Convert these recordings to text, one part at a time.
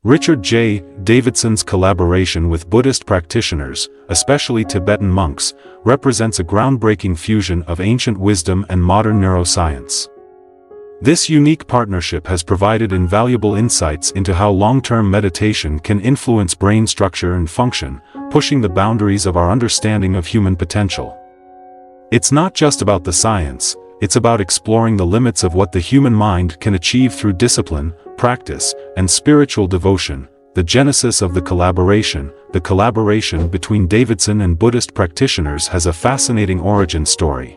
Richard J. Davidson's collaboration with Buddhist practitioners, especially Tibetan monks, represents a groundbreaking fusion of ancient wisdom and modern neuroscience. This unique partnership has provided invaluable insights into how long-term meditation can influence brain structure and function, pushing the boundaries of our understanding of human potential. It's not just about the science, it's about exploring the limits of what the human mind can achieve through discipline, practice, and spiritual devotion. The genesis of the collaboration between Davidson and Buddhist practitioners has a fascinating origin story.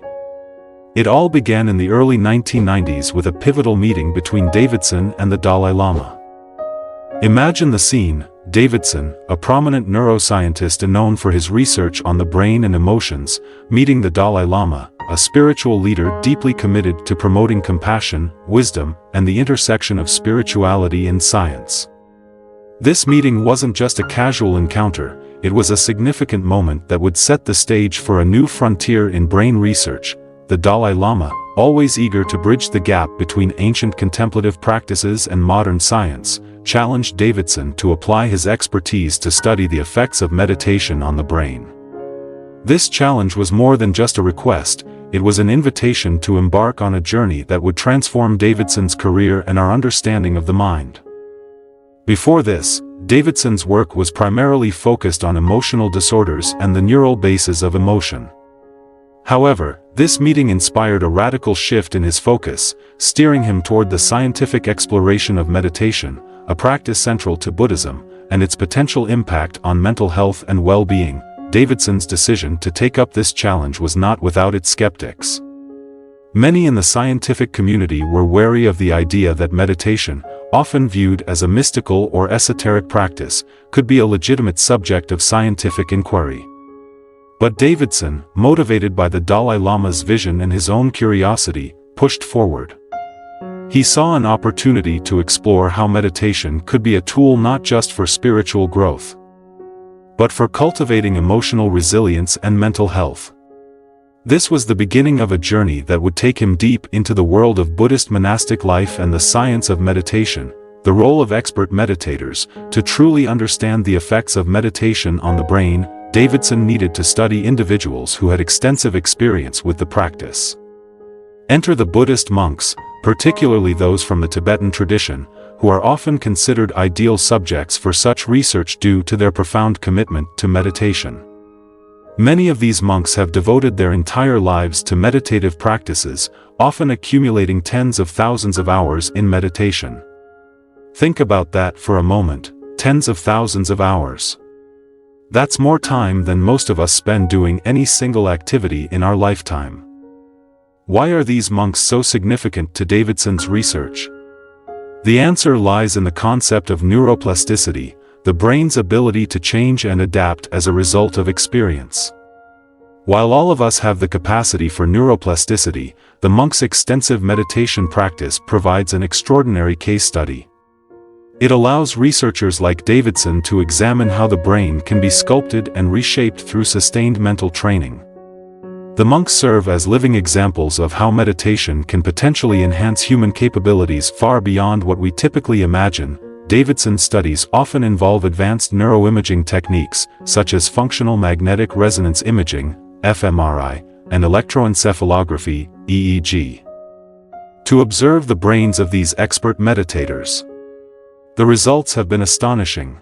It all began in the early 1990s with a pivotal meeting between Davidson and the Dalai Lama. Imagine the scene: Davidson, a prominent neuroscientist known for his research on the brain and emotions, meeting the Dalai Lama, a spiritual leader deeply committed to promoting compassion, wisdom, and the intersection of spirituality and science. This meeting wasn't just a casual encounter, it was a significant moment that would set the stage for a new frontier in brain research. The Dalai Lama, always eager to bridge the gap between ancient contemplative practices and modern science, challenged Davidson to apply his expertise to study the effects of meditation on the brain. This challenge was more than just a request, it was an invitation to embark on a journey that would transform Davidson's career and our understanding of the mind. Before this, Davidson's work was primarily focused on emotional disorders and the neural bases of emotion. However, this meeting inspired a radical shift in his focus, steering him toward the scientific exploration of meditation, a practice central to Buddhism, and its potential impact on mental health and well-being. Davidson's decision to take up this challenge was not without its skeptics. Many in the scientific community were wary of the idea that meditation, often viewed as a mystical or esoteric practice, could be a legitimate subject of scientific inquiry. But Davidson, motivated by the Dalai Lama's vision and his own curiosity, pushed forward. He saw an opportunity to explore how meditation could be a tool not just for spiritual growth, but for cultivating emotional resilience and mental health. This was the beginning of a journey that would take him deep into the world of Buddhist monastic life and the science of meditation, the role of expert meditators. To truly understand the effects of meditation on the brain, Davidson needed to study individuals who had extensive experience with the practice. Enter the Buddhist monks, particularly those from the Tibetan tradition, who are often considered ideal subjects for such research due to their profound commitment to meditation. Many of these monks have devoted their entire lives to meditative practices, often accumulating tens of thousands of hours in meditation. Think about that for a moment, tens of thousands of hours. That's more time than most of us spend doing any single activity in our lifetime. Why are these monks so significant to Davidson's research? The answer lies in the concept of neuroplasticity, the brain's ability to change and adapt as a result of experience. While all of us have the capacity for neuroplasticity, the monk's extensive meditation practice provides an extraordinary case study. It allows researchers like Davidson to examine how the brain can be sculpted and reshaped through sustained mental training. The monks serve as living examples of how meditation can potentially enhance human capabilities far beyond what we typically imagine. Davidson's studies often involve advanced neuroimaging techniques, such as functional magnetic resonance imaging, fMRI, and electroencephalography, EEG, to observe the brains of these expert meditators. The results have been astonishing.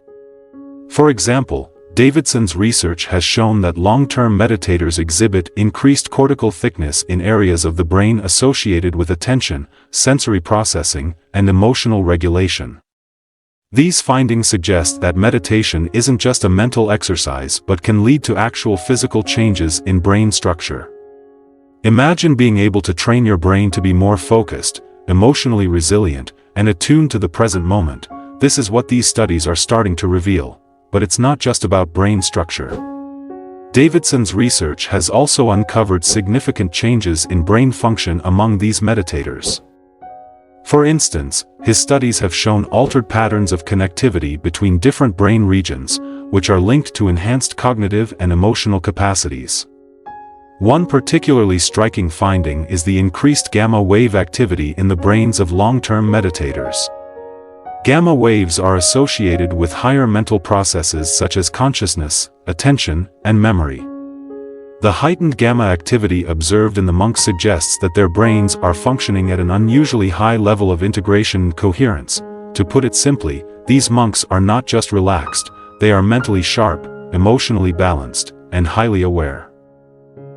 For example, Davidson's research has shown that long-term meditators exhibit increased cortical thickness in areas of the brain associated with attention, sensory processing, and emotional regulation. These findings suggest that meditation isn't just a mental exercise but can lead to actual physical changes in brain structure. Imagine being able to train your brain to be more focused, emotionally resilient, and attuned to the present moment. This is what these studies are starting to reveal. But it's not just about brain structure. Davidson's research has also uncovered significant changes in brain function among these meditators. For instance, his studies have shown altered patterns of connectivity between different brain regions, which are linked to enhanced cognitive and emotional capacities. One particularly striking finding is the increased gamma wave activity in the brains of long-term meditators. Gamma waves are associated with higher mental processes such as consciousness, attention, and memory. The heightened gamma activity observed in the monks suggests that their brains are functioning at an unusually high level of integration and coherence. To put it simply, these monks are not just relaxed, they are mentally sharp, emotionally balanced, and highly aware.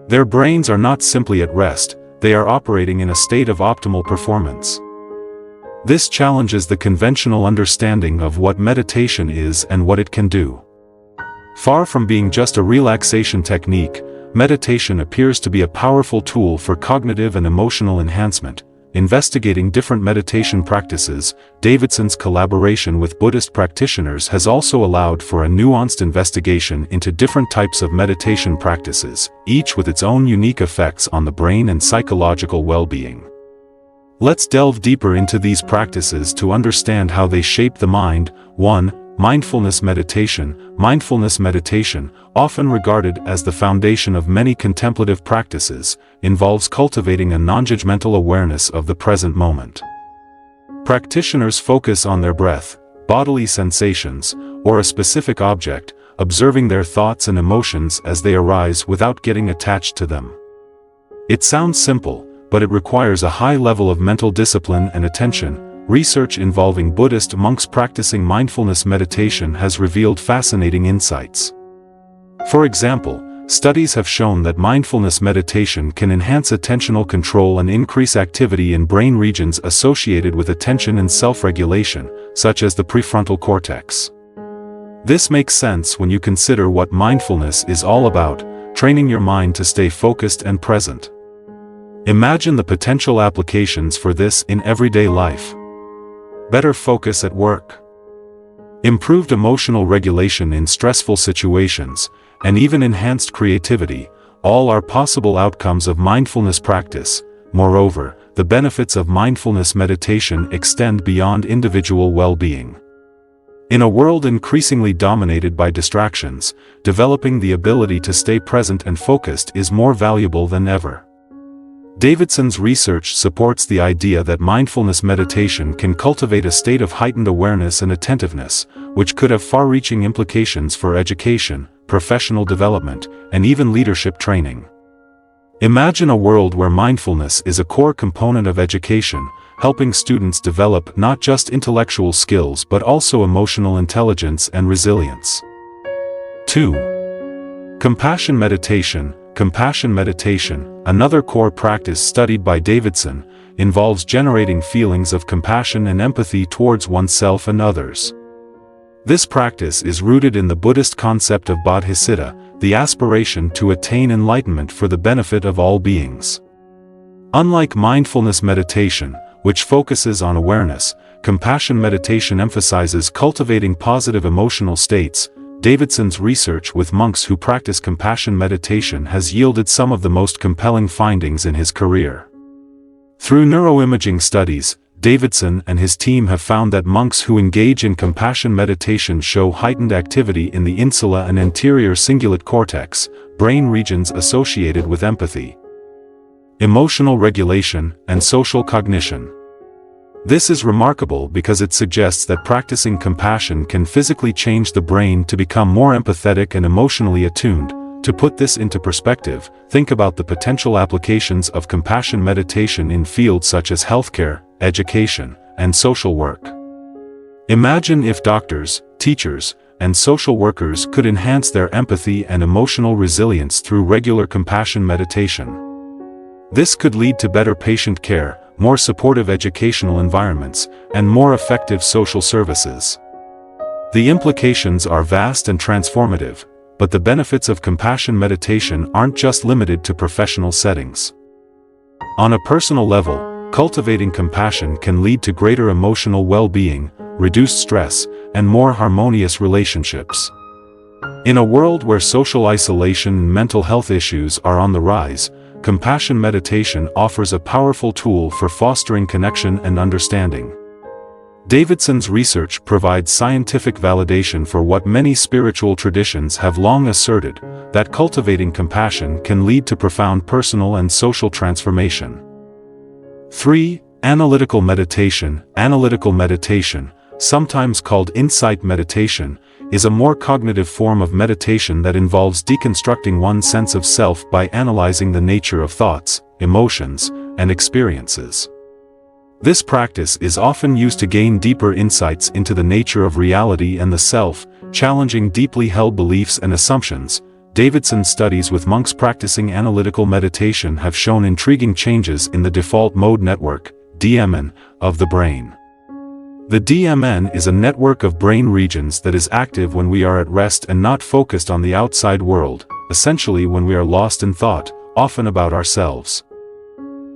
Their brains are not simply at rest, they are operating in a state of optimal performance. This challenges the conventional understanding of what meditation is and what it can do. Far from being just a relaxation technique, meditation appears to be a powerful tool for cognitive and emotional enhancement. Investigating different meditation practices, Davidson's collaboration with Buddhist practitioners has also allowed for a nuanced investigation into different types of meditation practices, each with its own unique effects on the brain and psychological well-being. Let's delve deeper into these practices to understand how they shape the mind. 1. Mindfulness meditation. Mindfulness meditation, often regarded as the foundation of many contemplative practices, involves cultivating a non-judgmental awareness of the present moment. Practitioners focus on their breath, bodily sensations, or a specific object, observing their thoughts and emotions as they arise without getting attached to them. It sounds simple, but it requires a high level of mental discipline and attention. Research involving Buddhist monks practicing mindfulness meditation has revealed fascinating insights. For example, studies have shown that mindfulness meditation can enhance attentional control and increase activity in brain regions associated with attention and self-regulation, such as the prefrontal cortex. This makes sense when you consider what mindfulness is all about: training your mind to stay focused and present. Imagine the potential applications for this in everyday life. Better focus at work, improved emotional regulation in stressful situations, and even enhanced creativity, all are possible outcomes of mindfulness practice. Moreover, the benefits of mindfulness meditation extend beyond individual well-being. In a world increasingly dominated by distractions, developing the ability to stay present and focused is more valuable than ever. Davidson's research supports the idea that mindfulness meditation can cultivate a state of heightened awareness and attentiveness, which could have far-reaching implications for education, professional development, and even leadership training. Imagine a world where mindfulness is a core component of education, helping students develop not just intellectual skills but also emotional intelligence and resilience. 2. Compassion meditation. Compassion meditation, another core practice studied by Davidson, involves generating feelings of compassion and empathy towards oneself and others. This practice is rooted in the Buddhist concept of bodhicitta, the aspiration to attain enlightenment for the benefit of all beings. Unlike mindfulness meditation, which focuses on awareness, compassion meditation emphasizes cultivating positive emotional states. Davidson's research with monks who practice compassion meditation has yielded some of the most compelling findings in his career. Through neuroimaging studies, Davidson and his team have found that monks who engage in compassion meditation show heightened activity in the insula and anterior cingulate cortex, brain regions associated with empathy, emotional regulation, and social cognition. This is remarkable because it suggests that practicing compassion can physically change the brain to become more empathetic and emotionally attuned. To put this into perspective, think about the potential applications of compassion meditation in fields such as healthcare, education, and social work. Imagine if doctors, teachers, and social workers could enhance their empathy and emotional resilience through regular compassion meditation. This could lead to better patient care, more supportive educational environments, and more effective social services. The implications are vast and transformative, but the benefits of compassion meditation aren't just limited to professional settings. On a personal level, cultivating compassion can lead to greater emotional well-being, reduced stress, and more harmonious relationships. In a world where social isolation and mental health issues are on the rise, compassion meditation offers a powerful tool for fostering connection and understanding. Davidson's research provides scientific validation for what many spiritual traditions have long asserted, that cultivating compassion can lead to profound personal and social transformation. 3. Analytical meditation. Analytical meditation, sometimes called insight meditation, is a more cognitive form of meditation that involves deconstructing one's sense of self by analyzing the nature of thoughts, emotions, and experiences. This practice is often used to gain deeper insights into the nature of reality and the self, challenging deeply held beliefs and assumptions. Davidson's studies with monks practicing analytical meditation have shown intriguing changes in the default mode network, DMN, of the brain. The DMN is a network of brain regions that is active when we are at rest and not focused on the outside world, essentially when we are lost in thought, often about ourselves.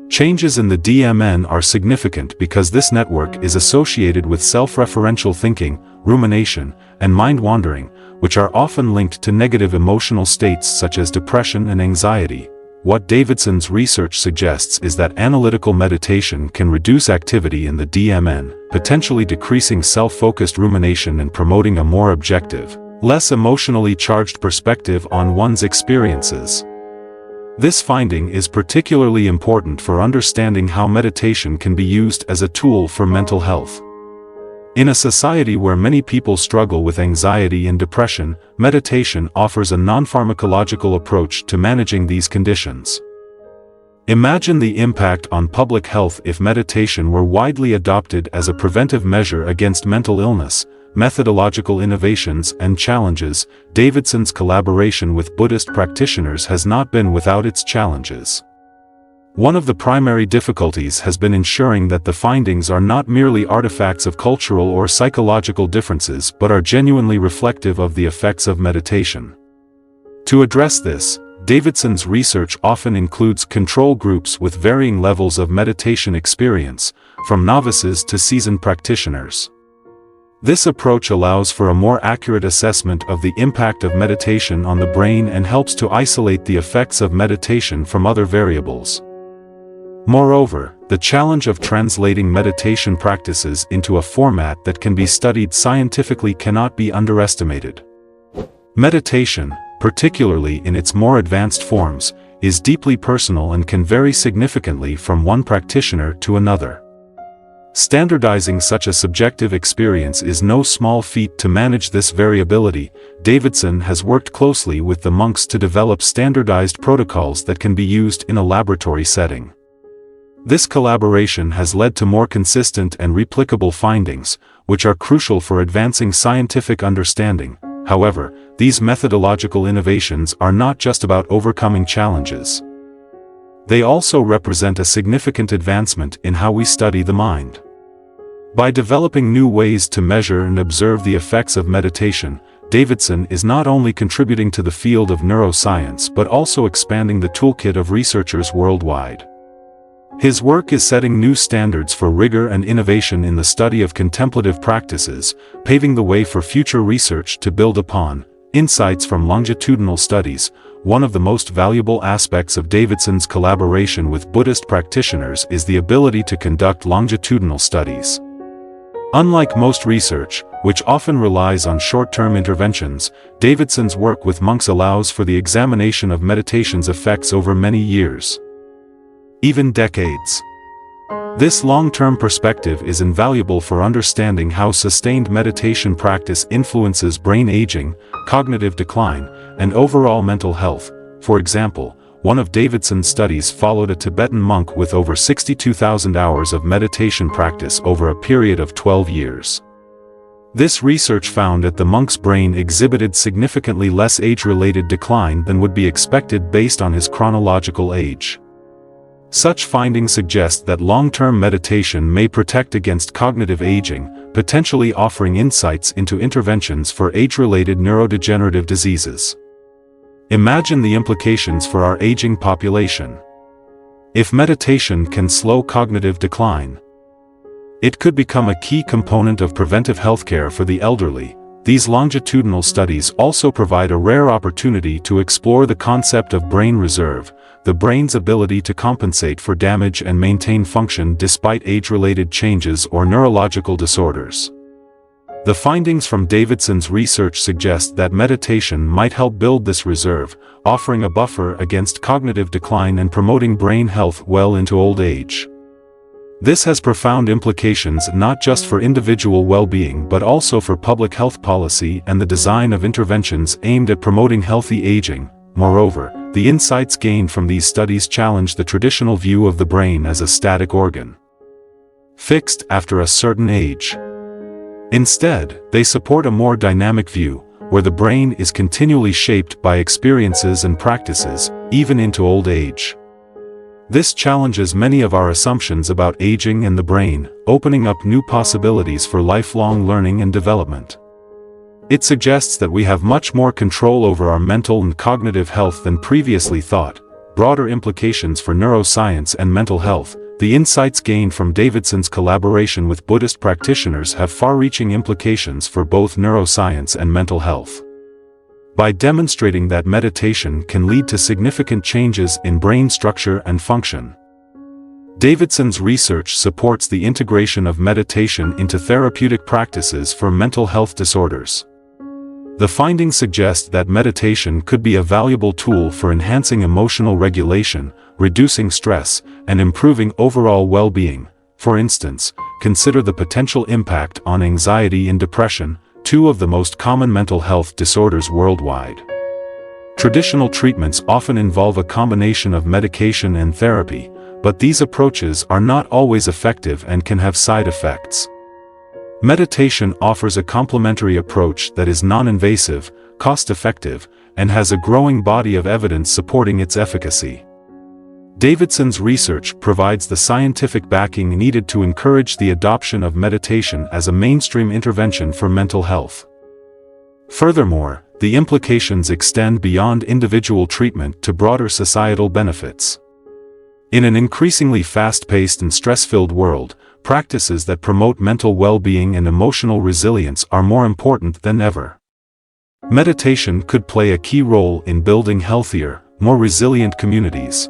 Changes in the DMN are significant because this network is associated with self-referential thinking, rumination, and mind-wandering, which are often linked to negative emotional states such as depression and anxiety. What Davidson's research suggests is that analytical meditation can reduce activity in the DMN, potentially decreasing self-focused rumination and promoting a more objective, less emotionally charged perspective on one's experiences. This finding is particularly important for understanding how meditation can be used as a tool for mental health. In a society where many people struggle with anxiety and depression, meditation offers a non-pharmacological approach to managing these conditions. Imagine the impact on public health if meditation were widely adopted as a preventive measure against mental illness. Methodological innovations and challenges. Davidson's collaboration with Buddhist practitioners has not been without its challenges. One of the primary difficulties has been ensuring that the findings are not merely artifacts of cultural or psychological differences but are genuinely reflective of the effects of meditation. To address this, Davidson's research often includes control groups with varying levels of meditation experience, from novices to seasoned practitioners. This approach allows for a more accurate assessment of the impact of meditation on the brain and helps to isolate the effects of meditation from other variables. Moreover, the challenge of translating meditation practices into a format that can be studied scientifically cannot be underestimated. Meditation, particularly in its more advanced forms, is deeply personal and can vary significantly from one practitioner to another. Standardizing such a subjective experience is no small feat. To manage this variability, Davidson has worked closely with the monks to develop standardized protocols that can be used in a laboratory setting. This collaboration has led to more consistent and replicable findings, which are crucial for advancing scientific understanding. However, these methodological innovations are not just about overcoming challenges. They also represent a significant advancement in how we study the mind. By developing new ways to measure and observe the effects of meditation, Davidson is not only contributing to the field of neuroscience but also expanding the toolkit of researchers worldwide. His work is setting new standards for rigor and innovation in the study of contemplative practices, paving the way for future research to build upon. Insights from longitudinal studies. One of the most valuable aspects of Davidson's collaboration with Buddhist practitioners is the ability to conduct longitudinal studies. Unlike most research, which often relies on short-term interventions, Davidson's work with monks allows for the examination of meditation's effects over many years, even decades. This long-term perspective is invaluable for understanding how sustained meditation practice influences brain aging, cognitive decline, and overall mental health. For example, one of Davidson's studies followed a Tibetan monk with over 62,000 hours of meditation practice over a period of 12 years. This research found that the monk's brain exhibited significantly less age-related decline than would be expected based on his chronological age. Such findings suggest that long-term meditation may protect against cognitive aging, potentially offering insights into interventions for age-related neurodegenerative diseases. Imagine the implications for our aging population. If meditation can slow cognitive decline, it could become a key component of preventive healthcare for the elderly. These longitudinal studies also provide a rare opportunity to explore the concept of brain reserve, the brain's ability to compensate for damage and maintain function despite age-related changes or neurological disorders. The findings from Davidson's research suggest that meditation might help build this reserve, offering a buffer against cognitive decline and promoting brain health well into old age. This has profound implications not just for individual well-being but also for public health policy and the design of interventions aimed at promoting healthy aging. Moreover, the insights gained from these studies challenge the traditional view of the brain as a static organ, fixed after a certain age. Instead, they support a more dynamic view, where the brain is continually shaped by experiences and practices, even into old age. This challenges many of our assumptions about aging and the brain, opening up new possibilities for lifelong learning and development. It suggests that we have much more control over our mental and cognitive health than previously thought. Broader implications for neuroscience and mental health. The insights gained from Davidson's collaboration with Buddhist practitioners have far-reaching implications for both neuroscience and mental health. By demonstrating that meditation can lead to significant changes in brain structure and function, Davidson's research supports the integration of meditation into therapeutic practices for mental health disorders. The findings suggest that meditation could be a valuable tool for enhancing emotional regulation, reducing stress, and improving overall well-being. For instance, consider the potential impact on anxiety and depression, two of the most common mental health disorders worldwide. Traditional treatments often involve a combination of medication and therapy, but these approaches are not always effective and can have side effects. Meditation offers a complementary approach that is non-invasive, cost-effective, and has a growing body of evidence supporting its efficacy. Davidson's research provides the scientific backing needed to encourage the adoption of meditation as a mainstream intervention for mental health. Furthermore, the implications extend beyond individual treatment to broader societal benefits. In an increasingly fast-paced and stress-filled world, practices that promote mental well-being and emotional resilience are more important than ever. Meditation could play a key role in building healthier, more resilient communities.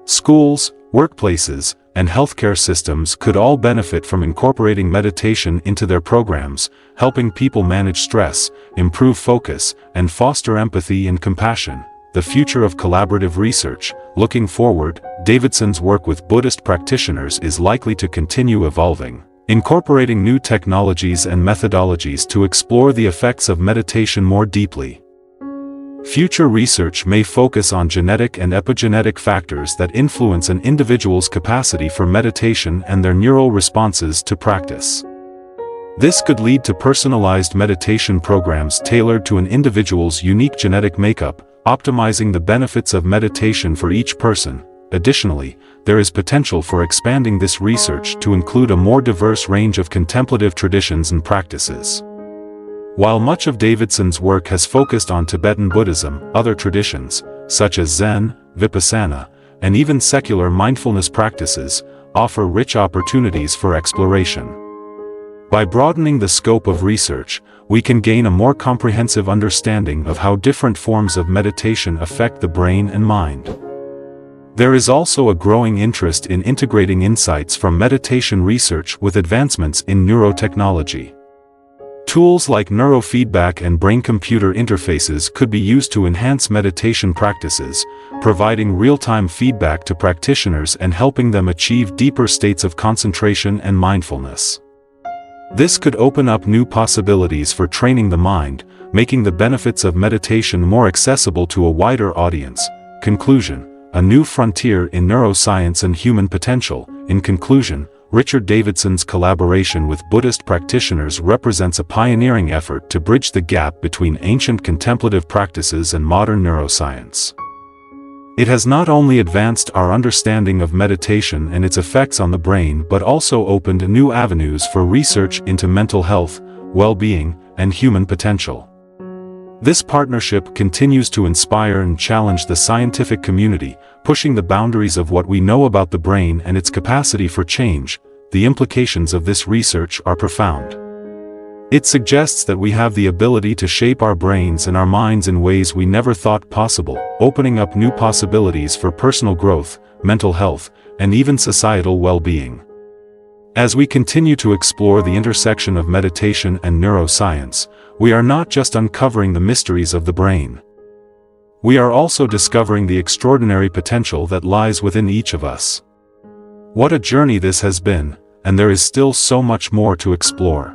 Schools, workplaces, and healthcare systems could all benefit from incorporating meditation into their programs, helping people manage stress, improve focus, and foster empathy and compassion. The future of collaborative research. Looking forward, Davidson's work with Buddhist practitioners is likely to continue evolving, incorporating new technologies and methodologies to explore the effects of meditation more deeply. Future research may focus on genetic and epigenetic factors that influence an individual's capacity for meditation and their neural responses to practice. This could lead to personalized meditation programs tailored to an individual's unique genetic makeup, optimizing the benefits of meditation for each person. Additionally, there is potential for expanding this research to include a more diverse range of contemplative traditions and practices. While much of Davidson's work has focused on Tibetan Buddhism, other traditions, such as Zen, Vipassana, and even secular mindfulness practices, offer rich opportunities for exploration. By broadening the scope of research, we can gain a more comprehensive understanding of how different forms of meditation affect the brain and mind. There is also a growing interest in integrating insights from meditation research with advancements in neurotechnology. Tools like neurofeedback and brain-computer interfaces could be used to enhance meditation practices, providing real-time feedback to practitioners and helping them achieve deeper states of concentration and mindfulness. This could open up new possibilities for training the mind, making the benefits of meditation more accessible to a wider audience. Conclusion: a new frontier in neuroscience and human potential. In conclusion, Richard Davidson's collaboration with Buddhist practitioners represents a pioneering effort to bridge the gap between ancient contemplative practices and modern neuroscience. It has not only advanced our understanding of meditation and its effects on the brain but also opened new avenues for research into mental health, well-being, and human potential. This partnership continues to inspire and challenge the scientific community, pushing the boundaries of what we know about the brain and its capacity for change. The implications of this research are profound. It suggests that we have the ability to shape our brains and our minds in ways we never thought possible, opening up new possibilities for personal growth, mental health, and even societal well-being. As we continue to explore the intersection of meditation and neuroscience, we are not just uncovering the mysteries of the brain. We are also discovering the extraordinary potential that lies within each of us. What a journey this has been, and there is still so much more to explore.